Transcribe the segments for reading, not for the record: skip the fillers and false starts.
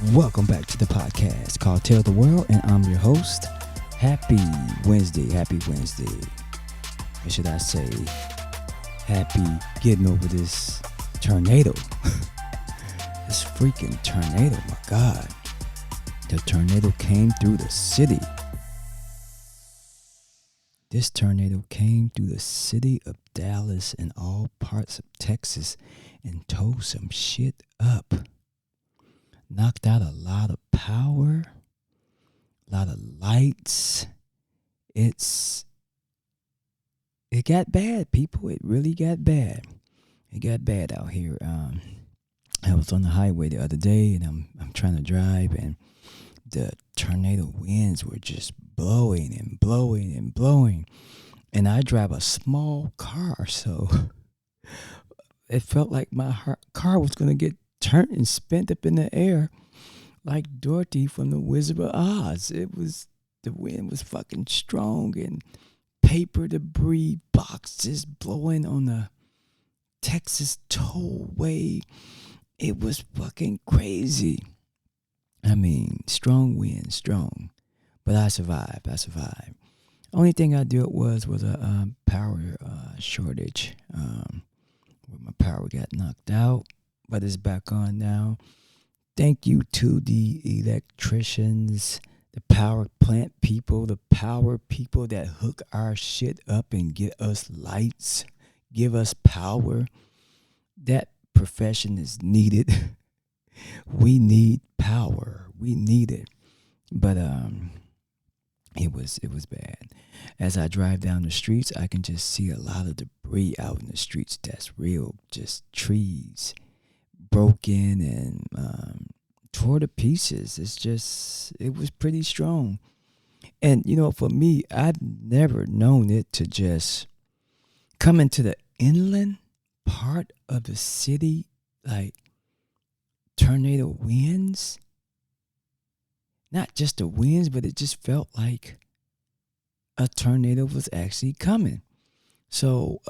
Welcome back to the podcast called Tell the World, and I'm your host. Happy Wednesday, or should I say, happy getting over this tornado. This freaking tornado, my God. The tornado came through the city. This tornado came through the city of Dallas and all parts of Texas and tore some shit up. Knocked out a lot of power, a lot of lights. It got bad, people. It really got bad. It got bad out here. I was on the highway the other day, and I'm trying to drive, and the tornado winds were just blowing and blowing and blowing. And I drive a small car, so it felt like my car was gonna get turned and spent up in the air like Dorothy from the Wizard of Oz. The wind was fucking strong, and paper debris boxes blowing on the Texas tollway. It was fucking crazy. I mean, strong wind, strong. But I survived. Only thing I dealt was a power shortage. Where my power got knocked out, but it's back on now. Thank you to the electricians, the power plant people, the power people that hook our shit up and get us lights, give us power. That profession is needed. We need power. We need it. But it was bad. As I drive down the streets, I can just see a lot of debris out in the streets. That's real. Just trees broken and tore to pieces. It was pretty strong. And, for me, I've never known it to just come into the inland part of the city, like tornado winds. Not just the winds, but it just felt like a tornado was actually coming. So,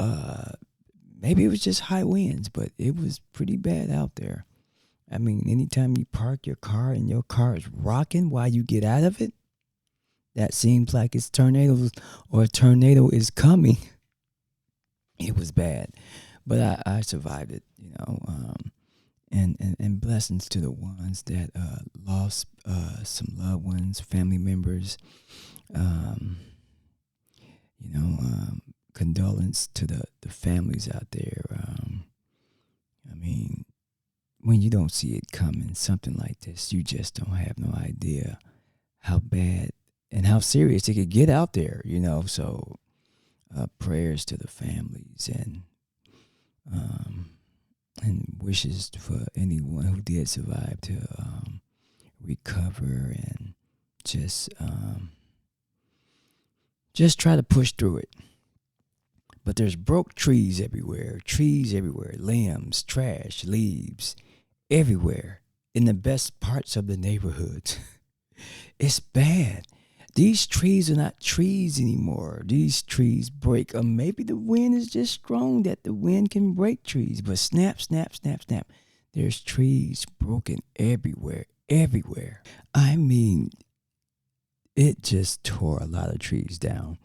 maybe it was just high winds, but it was pretty bad out there. I mean, anytime you park your car and your car is rocking while you get out of it, that seems like it's tornadoes or a tornado is coming. It was bad, but I survived it, and blessings to the ones that lost some loved ones, family members, condolence to the families out there. I mean, when you don't see it coming, something like this, you just don't have no idea how bad and how serious it could get out there, So prayers to the families and wishes for anyone who did survive to recover and just try to push through it. But there's broke trees everywhere, limbs, trash, leaves, everywhere in the best parts of the neighborhoods. It's bad. These trees are not trees anymore. These trees break. Or maybe the wind is just strong that the wind can break trees. But snap, snap, snap, snap. There's trees broken everywhere. I mean, it just tore a lot of trees down.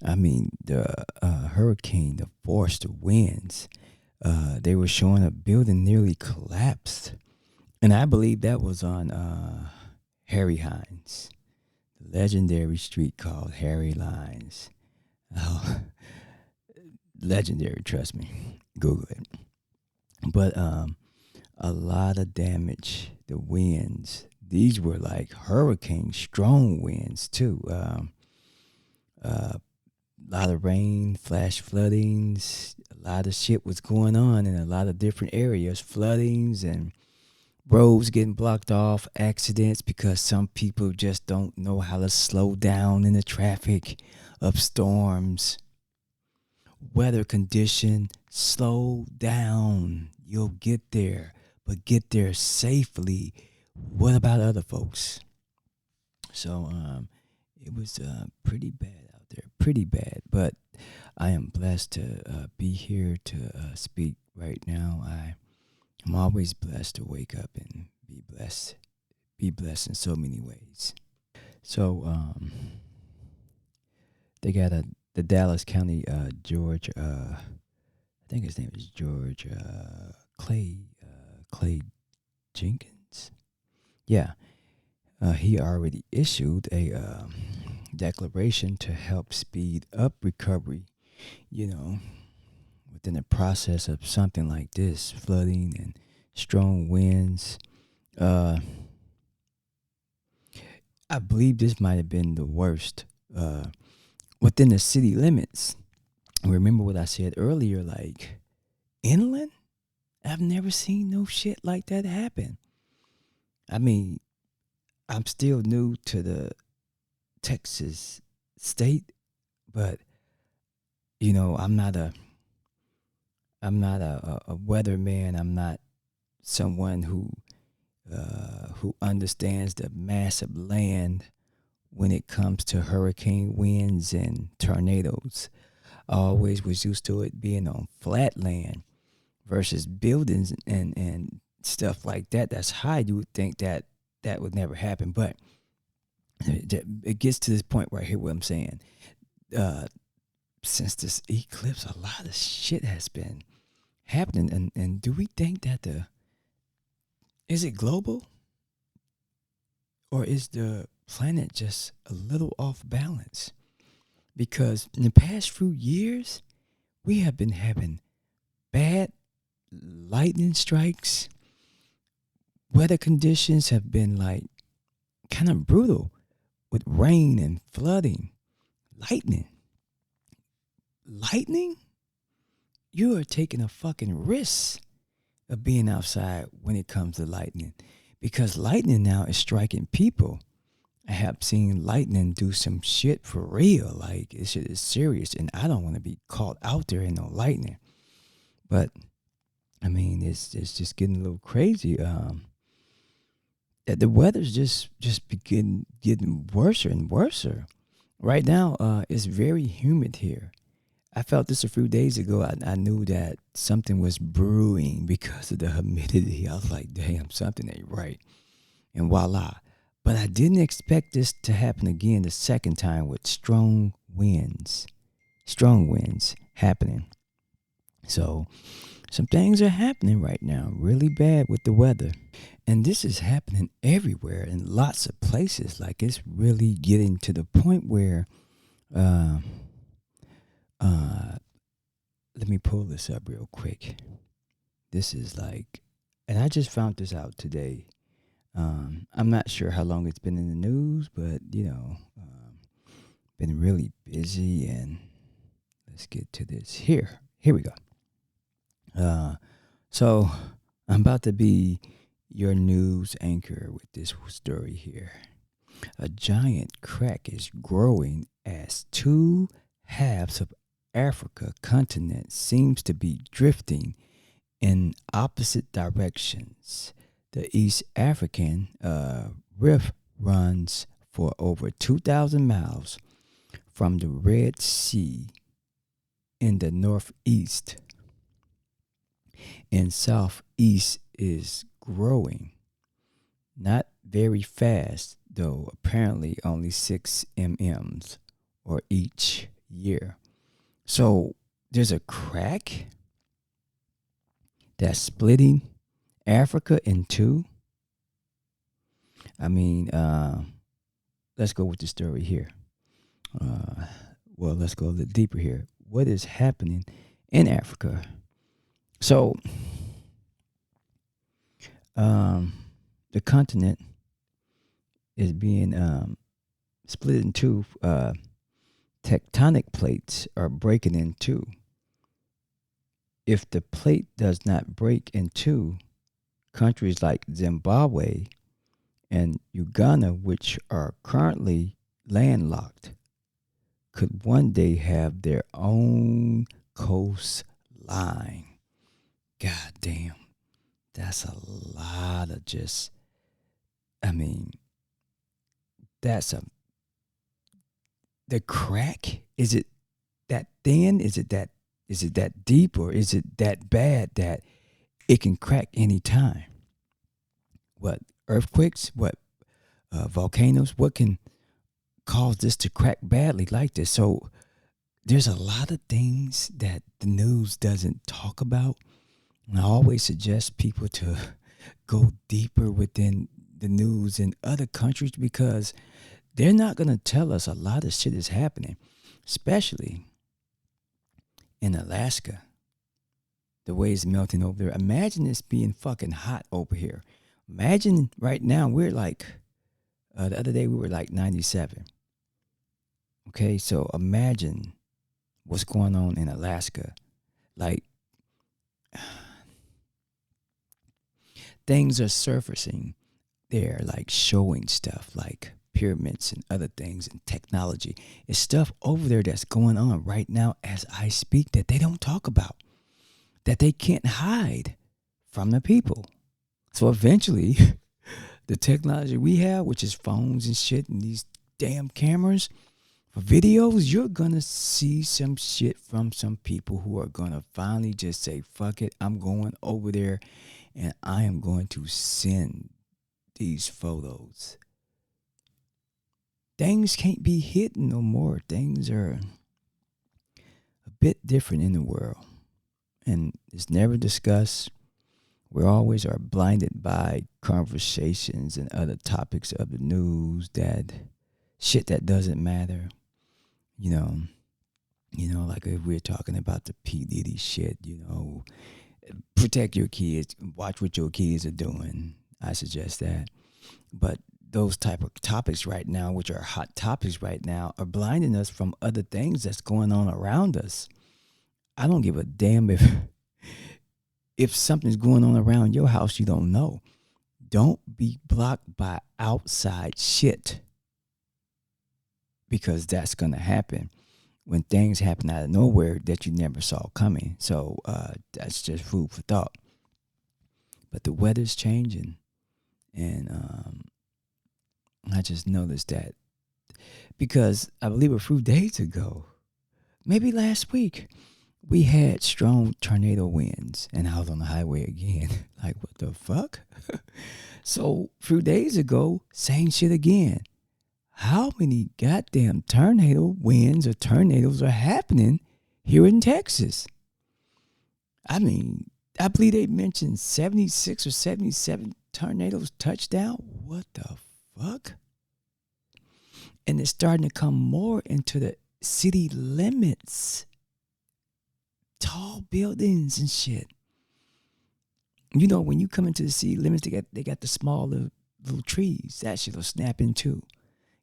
I mean, the hurricane, the force, the winds, they were showing a building nearly collapsed. And I believe that was on Harry Hines, the legendary street called Harry Lines. Oh, legendary, trust me. Google it. But a lot of damage, the winds. These were like hurricane strong winds too. A lot of rain, flash floodings, a lot of shit was going on in a lot of different areas. Floodings and roads getting blocked off, accidents because some people just don't know how to slow down in the traffic of storms. Weather condition, slow down. You'll get there, but get there safely. What about other folks? So it was pretty bad out there, pretty bad. But I am blessed to be here to speak right now. I'm always blessed to wake up and be blessed be blessed in so many ways. So they got the Dallas County George. I think his name is George Clay Jenkins. Yeah, he already issued a declaration to help speed up recovery. You know, within the process of something like this, flooding and strong winds. Uh, I believe this might have been the worst within the city limits. Remember what I said earlier, like inland? I've never seen no shit like that happen. I mean, I'm still new to the Texas state, but I'm not a weatherman. I'm not someone who understands the massive land when it comes to hurricane winds and tornadoes. I always was used to it being on flat land versus buildings and stuff like that. That's high. You would think that that would never happen, but it gets to this point right here. What I'm saying, uh, since this eclipse, a lot of shit has been happening, and do we think that the is it global or is the planet just a little off balance? Because in the past few years, we have been having bad lightning strikes. Weather conditions have been like kind of brutal with rain and flooding. Lightning. Lightning? You are taking a fucking risk of being outside when it comes to lightning. Because lightning now is striking people. I have seen lightning do some shit for real. Like, this shit is serious. And I don't want to be caught out there in no lightning. But, I mean, it's just getting a little crazy. The weather's just begin getting worse and worse. Right now, it's very humid here. I felt this a few days ago. I knew that something was brewing because of the humidity. I was like, damn, something ain't right. And voila. But I didn't expect this to happen again the second time with strong winds. Strong winds happening. So some things are happening right now, really bad with the weather. And this is happening everywhere in lots of places. Like it's really getting to the point where uh, let me pull this up real quick. This is like, and I just found this out today. I'm not sure how long it's been in the news, but been really busy. And let's get to this here. Here we go. So I'm about to be your news anchor with this story here. A giant crack is growing as two halves of Africa continent seems to be drifting in opposite directions. The East African Rift runs for over 2,000 miles from the Red Sea in the northeast, and southeast is growing. Not very fast, though, apparently only 6 mm's or each year. So there's a crack that's splitting Africa in two. I mean, let's go with the story here. Well, let's go a little deeper here. What is happening in Africa? So, the continent is being split in two. Tectonic plates are breaking in two. If the plate does not break in two, countries like Zimbabwe and Uganda, which are currently landlocked, could one day have their own coastline. God damn. That's a lot of just, I mean, the crack, is it that thin? Is it that deep, or is it that bad that it can crack any time? What, earthquakes? What, volcanoes. What can cause this to crack badly like this? So there's a lot of things that the news doesn't talk about. And I always suggest people to go deeper within the news in other countries because they're not going to tell us a lot of shit is happening, especially in Alaska. The way it's melting over there. Imagine this being fucking hot over here. Imagine right now we're like, the other day we were like 97. Okay, so imagine what's going on in Alaska. Like, things are surfacing there, like showing stuff like pyramids and other things and technology. It's stuff over there that's going on right now as I speak that they don't talk about, that they can't hide from the people. So eventually, the technology we have, which is phones and shit and these damn cameras for videos, you're gonna see some shit from some people who are gonna finally just say, fuck it, I'm going over there and I am going to send these photos. Things can't be hidden no more. Things are a bit different in the world. And it's never discussed. We always are blinded by conversations and other topics of the news, that shit that doesn't matter. You know, like if we're talking about the P. Diddy shit, protect your kids, watch what your kids are doing. I suggest that. But those type of topics right now, which are hot topics right now, are blinding us from other things that's going on around us. I don't give a damn if something's going on around your house you don't know. Don't be blocked by outside shit, because that's going to happen when things happen out of nowhere that you never saw coming. So that's just food for thought. But the weather's changing, and I just noticed that because I believe a few days ago, maybe last week, we had strong tornado winds, and I was on the highway again. Like, what the fuck? So, a few days ago, same shit again. How many goddamn tornado winds or tornadoes are happening here in Texas? I mean, I believe they mentioned 76 or 77 tornadoes touched down. What the fuck? And it's starting to come more into the city limits. Tall buildings and shit. You know, when you come into the city limits, they got the small little trees. That shit will snap in too.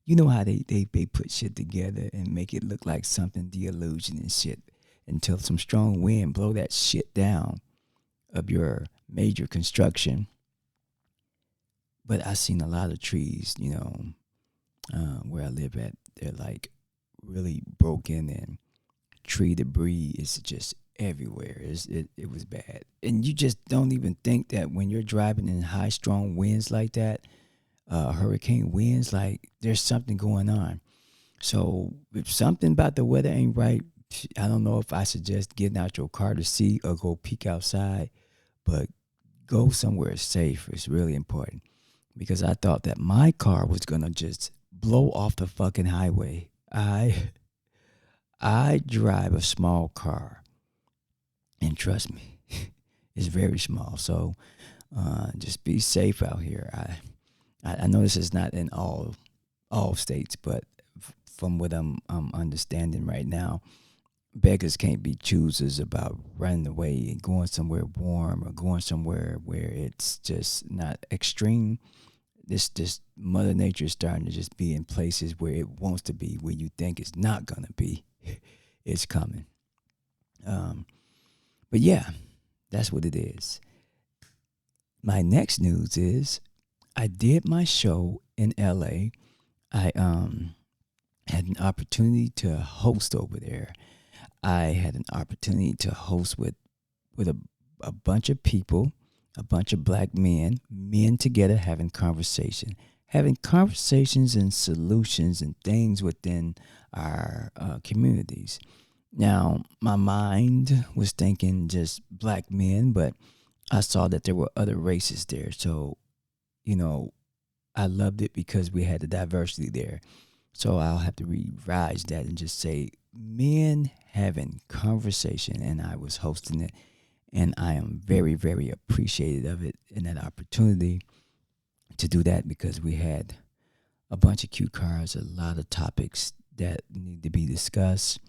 You know how they put shit together and make it look like something, the illusion and shit, until some strong wind blow that shit down of your major construction. But I seen a lot of trees, where I live at. They're like really broken, and tree debris is just everywhere. It was bad. And you just don't even think that when you're driving in high strong winds like that, hurricane winds, like there's something going on. So if something about the weather ain't right, I don't know if I suggest getting out your car to see or go peek outside, but go somewhere safe. It's really important, because I thought that my car was gonna just blow off the fucking highway. I drive a small car, and trust me, it's very small. So just be safe out here. I know this is not in all states, but from what I'm understanding right now, beggars can't be choosers about running away and going somewhere warm or going somewhere where it's just not extreme. This Mother Nature is starting to just be in places where it wants to be, where you think it's not gonna be. It's coming. But yeah, that's what it is. My next news is I did my show in LA. I had an opportunity to host over there. I had an opportunity to host with a bunch of people, a bunch of black men together having conversations and solutions and things within our communities. Now, my mind was thinking just black men, but I saw that there were other races there. So, you know, I loved it because we had the diversity there. So I'll have to revise that and just say men having conversation, and I was hosting it, and I am very, very appreciative of it and that opportunity to do that because we had a bunch of cue cards, a lot of topics that need to be discussed.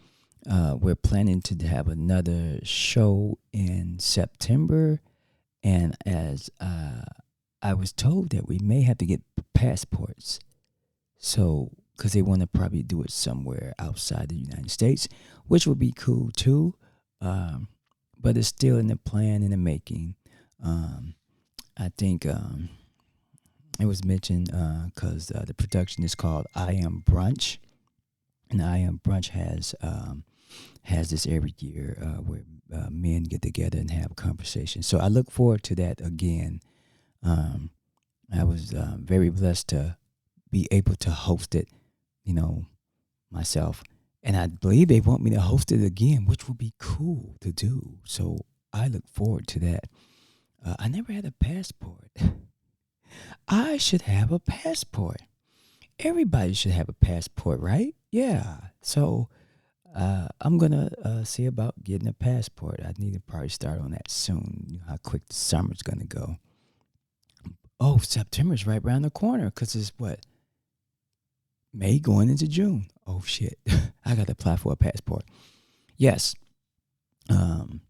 We're planning to have another show in September, and as I was told that we may have to get passports, so because they want to probably do it somewhere outside the United States, which would be cool too. Um, but it's still in the plan in the making. Um, I think it was mentioned because the production is called I Am Brunch, and I Am Brunch has this every year where men get together and have conversations. So I look forward to that again. Um, I was very blessed to be able to host it, you know, myself. And I believe they want me to host it again, which would be cool to do. So I look forward to that. I never had a passport. I should have a passport. Everybody should have a passport, right? Yeah. So I'm gonna see about getting a passport. I need to probably start on that soon. You know how quick the summer's gonna go. Oh, September's right around the corner because it's what, May going into June. Oh shit, I got to apply for a passport. Yes. Um.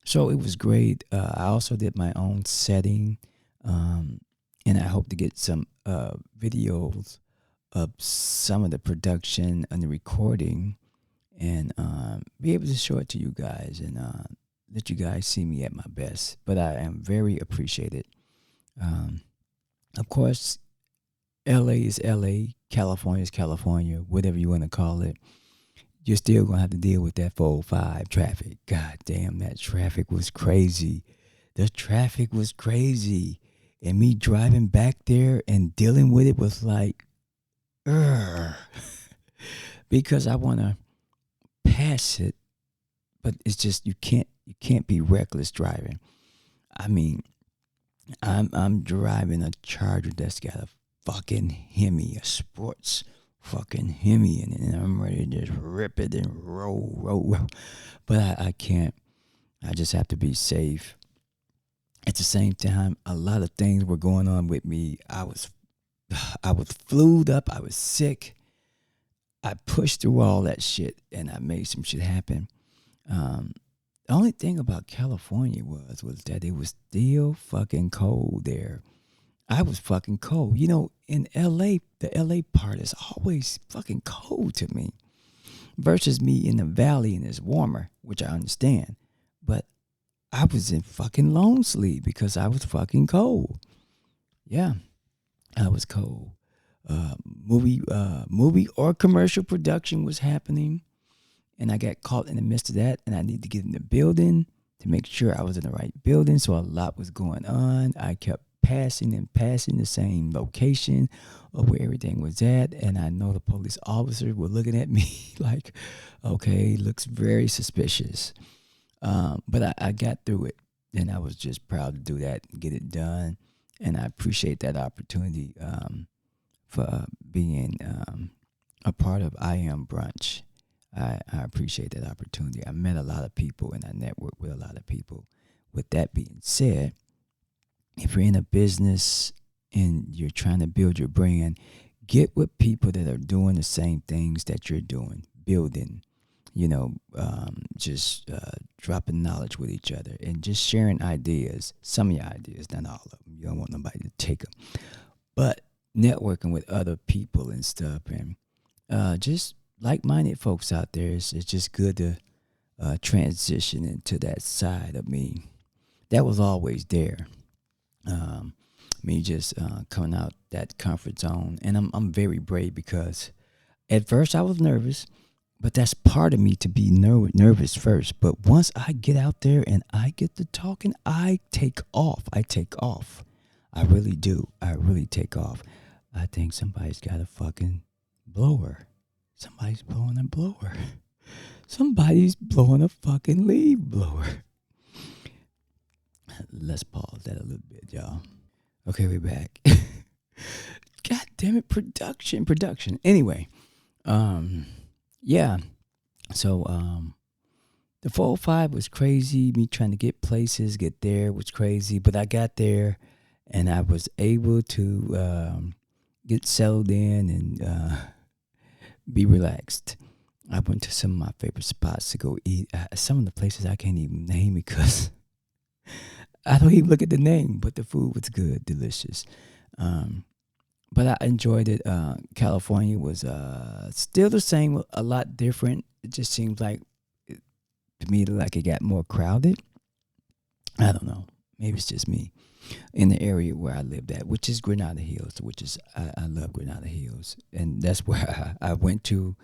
So it was great. I also did my own setting, um, and I hope to get some videos of some of the production and the recording, and be able to show it to you guys and let you guys see me at my best. But I am very appreciated. Um, of course, LA is LA, California is California, whatever you want to call it. You're still gonna have to deal with that 405 traffic. God damn, that traffic was crazy. The traffic was crazy. And me driving back there and dealing with it was like, ugh. Because I wanna pass it, but it's just you can't be reckless driving. I mean, I'm driving a Charger that's got a fucking Hemi, a sports fucking Hemi in it, and I'm ready to just rip it and roll. But I can't. I just have to be safe. At the same time, a lot of things were going on with me. I was flued up. I was sick. I pushed through all that shit, and I made some shit happen. Um, the only thing about California was that it was still fucking cold there. I was fucking cold. You know, in LA, the LA part is always fucking cold to me. Versus me in the valley and it's warmer, which I understand. But I was in fucking long sleeve because I was fucking cold. Yeah, I was cold. Movie or commercial production was happening, and I got caught in the midst of that, and I need to get in the building to make sure I was in the right building. So a lot was going on. I kept passing and passing the same location of where everything was at, and I know the police officers were looking at me like, okay, looks very suspicious. But I got through it, and I was just proud to do that and get it done. And I appreciate that opportunity for being a part of I Am Brunch. I appreciate that opportunity. I met a lot of people and I networked with a lot of people. With that being said, if you're in a business and you're trying to build your brand, get with people that are doing the same things that you're doing, building, just dropping knowledge with each other and just sharing ideas. Some of your ideas, not all of them. You don't want nobody to take them. But networking with other people and stuff, and just like-minded folks out there. It's just good to transition into that side of me that was always there. Me just coming out that comfort zone, and I'm very brave because at first I was nervous, but that's part of me to be nervous first. But once I get out there and I get to talking, I take off. I take off. I really do. I really take off. I think somebody's got a fucking blower. Somebody's blowing a blower. Somebody's blowing a fucking leaf blower. Let's pause that a little bit, y'all. Okay, we're back. damn it, production. Anyway, yeah. So the 405 was crazy. Me trying to get places, get there was crazy. But I got there, and I was able to get settled in and be relaxed. I went to some of my favorite spots to go eat. Some of the places I can't even name because I don't even look at the name, but the food was good, delicious. Um, but I enjoyed it. California was still the same, a lot different. It just seems like, to me, like it got more crowded. I don't know. Maybe it's just me. In the area where I lived at, which is Granada Hills, which is I love Granada Hills, and that's where I went to.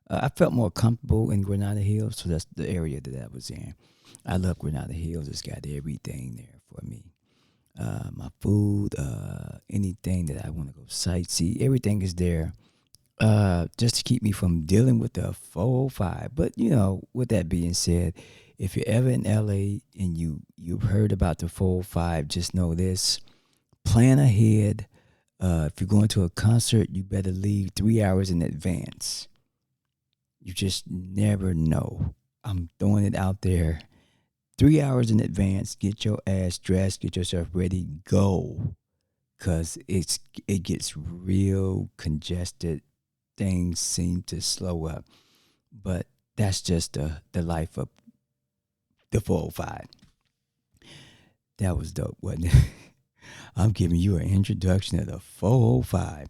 I felt more comfortable in Granada Hills, so that's the area that I was in. I love Granada Hills. It's got everything there for me. My food, anything that I want to go sightsee, everything is there. Just to keep me from dealing with the 405. But with that being said, if you're ever in LA and you've heard about the 405, just know this: plan ahead. If you're going to a concert, you better leave 3 hours in advance. You just never know. I'm throwing it out there. 3 hours in advance. Get your ass dressed. Get yourself ready. Go, cause it gets real congested. Things seem to slow up, but that's just the life of the 405. That was dope, wasn't it? I'm giving you an introduction of the 405.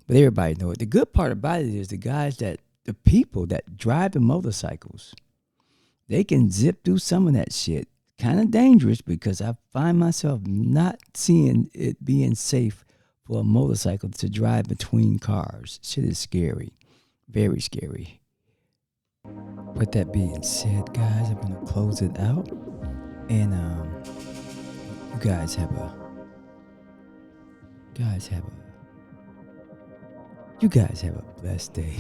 But everybody know it. The good part about it is the people that drive the motorcycles, they can zip through some of that shit. Kind of dangerous because I find myself not seeing it being safe for a motorcycle to drive between cars. Shit is scary. Very scary. With that being said, guys, I'm gonna close it out. And you guys have a blessed day.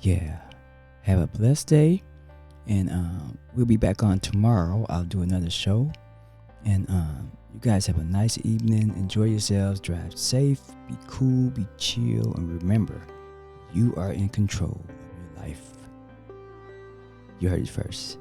Yeah. Have a blessed day. And we'll be back on tomorrow. I'll do another show. And you guys have a nice evening. Enjoy yourselves. Drive safe. Be cool. Be chill. And remember, you are in control of your life. You heard it first.